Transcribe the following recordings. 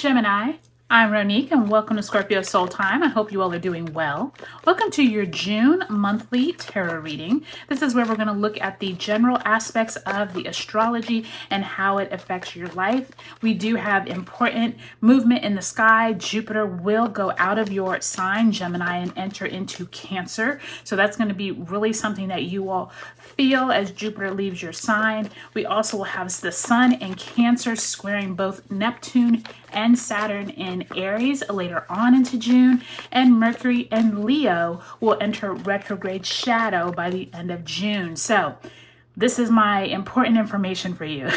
Gemini, I'm Ronique and welcome to Scorpio Soul Time. I hope you all are doing well. Welcome to your June monthly tarot reading. This is where we're going to look at the general aspects of the astrology and how it affects your life. We do have important movement in the sky. Jupiter will go out of your sign, Gemini, and enter into Cancer. So that's going to be really something that you all feel as Jupiter leaves your sign. We also will have the Sun in Cancer squaring both Neptune and Saturn in Aries later on into June, and Mercury and Leo will enter retrograde shadow by the end of June. So this is my important information for you.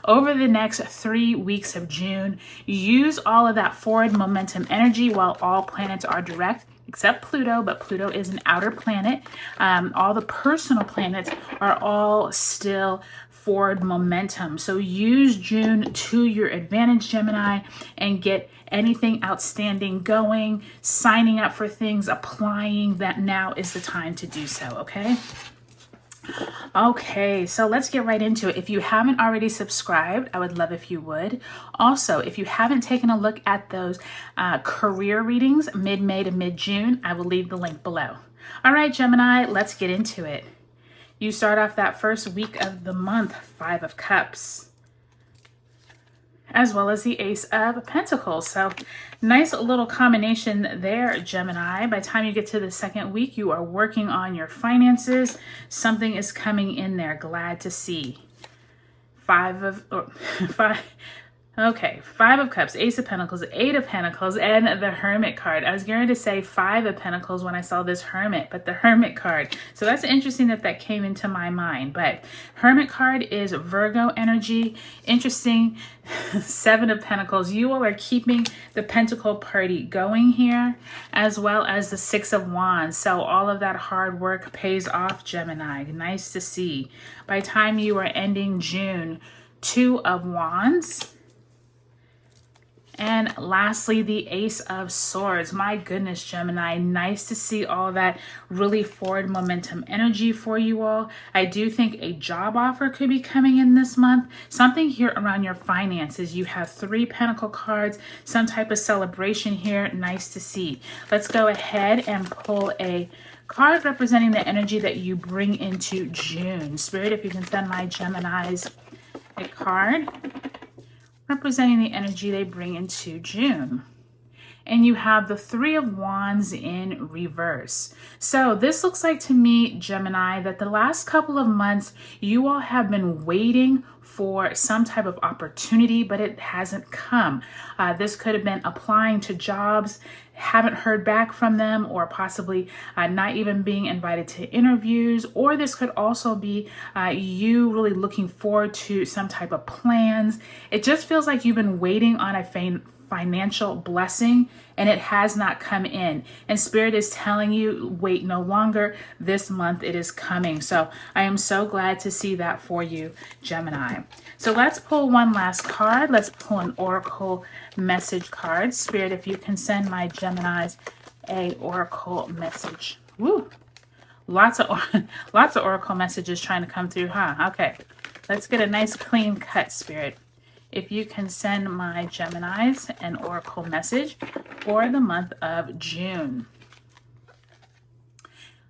Over the next 3 weeks of June, use all of that forward momentum energy while all planets are direct, except Pluto, but Pluto is an outer planet. All the personal planets are all still forward momentum. So use June to your advantage, Gemini, and get anything outstanding going, signing up for things, applying. That now is the time to do so, okay? Okay, so let's get right into it. If you haven't already subscribed, I would love if you would. Also, if you haven't taken a look at those career readings mid-May to mid-June, I will leave the link below. All right, Gemini, let's get into it. You start off that first week of the month, 5 of Cups, as well as the Ace of Pentacles. So nice little combination there, Gemini. By the time you get to the second week, you are working on your finances. Something is coming in there. Glad to see. 5 of Cups, Ace of Pentacles, 8 of Pentacles, and the Hermit card. I was going to say 5 of Pentacles when I saw this Hermit, but the Hermit card. So that's interesting that came into my mind. But Hermit card is Virgo energy. Interesting. 7 of Pentacles. You all are keeping the Pentacle party going here, as well as the 6 of Wands. So all of that hard work pays off, Gemini. Nice to see. By the time you are ending June, 2 of Wands. And lastly, the Ace of Swords. My goodness, Gemini, nice to see all that really forward momentum energy for you all. I do think a job offer could be coming in this month. Something here around your finances. You have 3 Pentacle cards, some type of celebration here. Nice to see. Let's go ahead and pull a card representing the energy that you bring into June. Spirit, if you can send my Geminis a card representing the energy they bring into June. And you have the 3 of Wands in reverse. So this looks like to me, Gemini, that the last couple of months, you all have been waiting for some type of opportunity, but it hasn't come. This could have been applying to jobs, haven't heard back from them, or possibly not even being invited to interviews. Or this could also be you really looking forward to some type of plans. It just feels like you've been waiting on a financial blessing and it has not come in, and Spirit is telling you wait no longer. This month it is coming. So I am so glad to see that for you, Gemini. So let's pull one last card. Let's pull an oracle message card. Spirit, if you can send my Geminis a oracle message. Woo! Lots of oracle messages trying to come through, huh? Okay, let's get a nice clean cut, Spirit. If you can send my Geminis an oracle message for the month of June.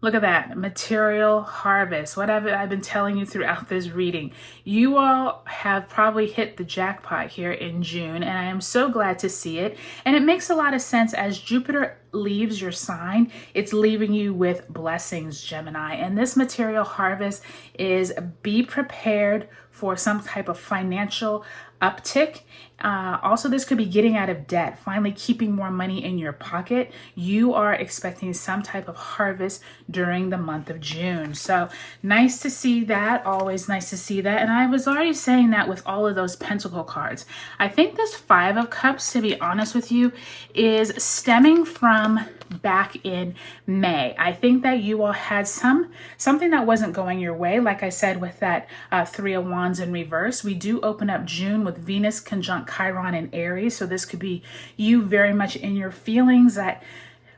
Look at that, material harvest. What have I been telling you throughout this reading? You all have probably hit the jackpot here in June, and I am so glad to see it. And it makes a lot of sense as Jupiter leaves your sign. It's leaving you with blessings, Gemini. And this material harvest is be prepared for some type of financial uptick. Also, this could be getting out of debt, finally keeping more money in your pocket. You are expecting some type of harvest during the month of June. So nice to see that. Always nice to see that. And I was already saying that with all of those Pentacle cards. I think this 5 of Cups, to be honest with you, is stemming from back in May. I think that you all had something that wasn't going your way. Like I said, with that 3 of Wands in reverse, we do open up June with Venus conjunct Chiron and Aries. So this could be you very much in your feelings that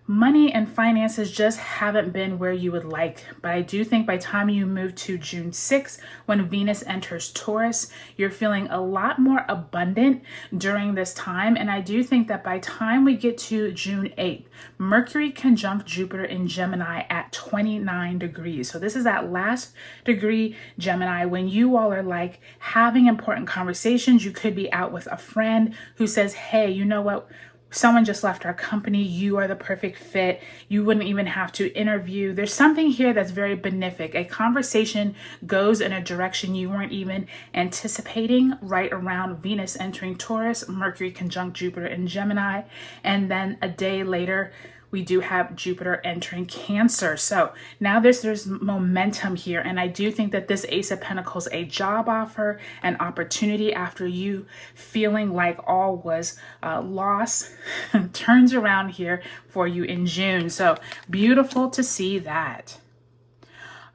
money and finances just haven't been where you would like. But I do think by the time you move to June 6th, when Venus enters Taurus, you're feeling a lot more abundant during this time. And I do think that by the time we get to June 8th, Mercury conjunct Jupiter in Gemini at 29 degrees. So this is that last degree, Gemini, when you all are like having important conversations. You could be out with a friend who says, hey, you know what? Someone just left our company. You are the perfect fit. You wouldn't even have to interview. There's something here that's very benefic. A conversation goes in a direction you weren't even anticipating right around Venus entering Taurus, Mercury conjunct Jupiter in Gemini. And then a day later, we do have Jupiter entering Cancer. So now there's momentum here. And I do think that this Ace of Pentacles, a job offer, an opportunity after you feeling like all was lost, turns around here for you in June. So beautiful to see that.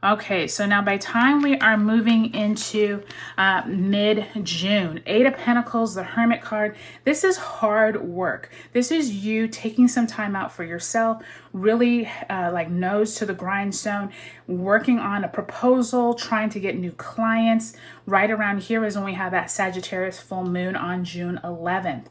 Okay, so now by time we are moving into mid-June, Eight of Pentacles, the Hermit card, this is hard work. This is you taking some time out for yourself, really like nose to the grindstone, working on a proposal, trying to get new clients. Right around here is when we have that Sagittarius full moon on June 11th.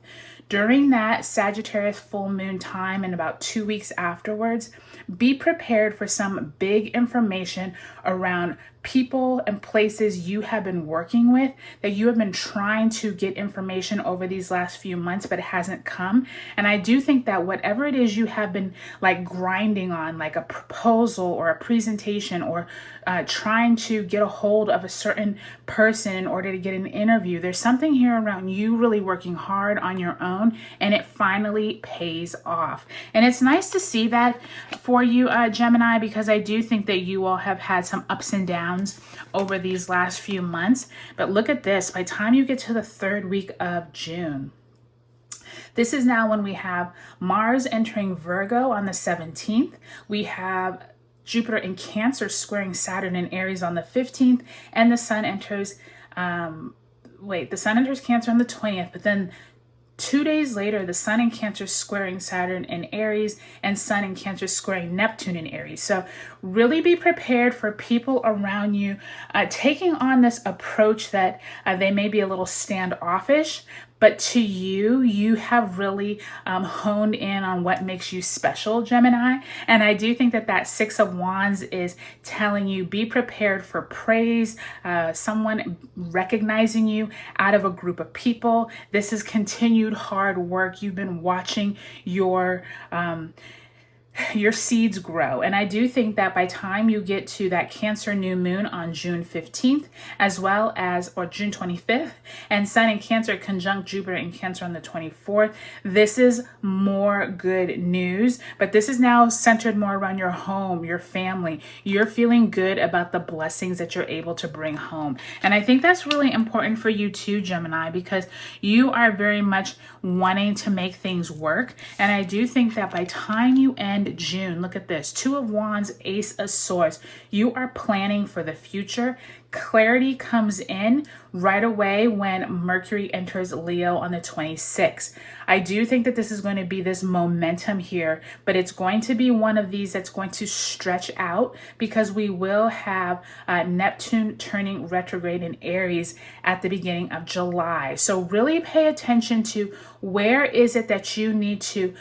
During that Sagittarius full moon time and about 2 weeks afterwards, be prepared for some big information around people and places you have been working with that you have been trying to get information over these last few months, but it hasn't come. And I do think that whatever it is you have been like grinding on, like a proposal or a presentation or trying to get a hold of a certain person in order to get an interview, there's something here around you really working hard on your own, and it finally pays off. And it's nice to see that for you, Gemini, because I do think that you all have had some ups and downs over these last few months. But look at this, by the time you get to the third week of June, this is now when we have Mars entering Virgo on the 17th. We have Jupiter in Cancer squaring Saturn in Aries on the 15th, and the Sun enters, the Sun enters Cancer on the 20th, but then 2 days later, the Sun in Cancer squaring Saturn in Aries, and Sun in Cancer squaring Neptune in Aries. So really be prepared for people around you taking on this approach that they may be a little standoffish, but to you, you have really honed in on what makes you special, Gemini. And I do think that that Six of Wands is telling you, be prepared for praise, someone recognizing you out of a group of people. This is continued hard work. You've been watching your seeds grow. And I do think that by time you get to that Cancer new moon on June 15th, as well as, or June 25th, and Sun in Cancer conjunct Jupiter in Cancer on the 24th, this is more good news. But this is now centered more around your home, your family. You're feeling good about the blessings that you're able to bring home. And I think that's really important for you too, Gemini, because you are very much wanting to make things work. And I do think that by time you end June, look at this, Two of Wands, Ace of Swords. You are planning for the future. Clarity comes in right away when Mercury enters Leo on the 26th. I do think that this is going to be this momentum here, but it's going to be one of these that's going to stretch out because we will have Neptune turning retrograde in Aries at the beginning of July. So really pay attention to where is it that you need to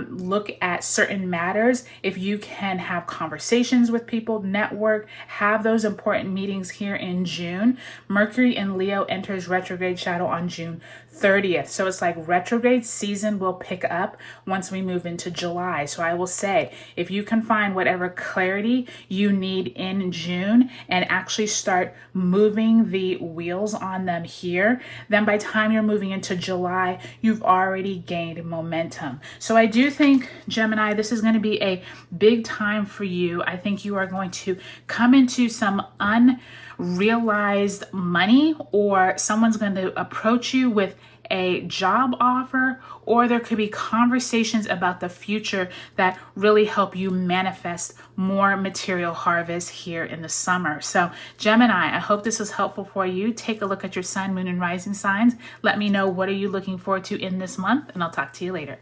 look at certain matters. If you can have conversations with people, network, have those important meetings here in June. Mercury in Leo enters retrograde shadow on June 30th. So it's like retrograde season will pick up once we move into July. So I will say, if you can find whatever clarity you need in June and actually start moving the wheels on them here, then by the time you're moving into July, you've already gained momentum. So I do think, Gemini, this is going to be a big time for you. I think you are going to come into some unrealized money, or someone's going to approach you with a job offer, or there could be conversations about the future that really help you manifest more material harvest here in the summer. So Gemini, I hope this was helpful for you. Take a look at your sun, moon, and rising signs. Let me know, what are you looking forward to in this month, and I'll talk to you later.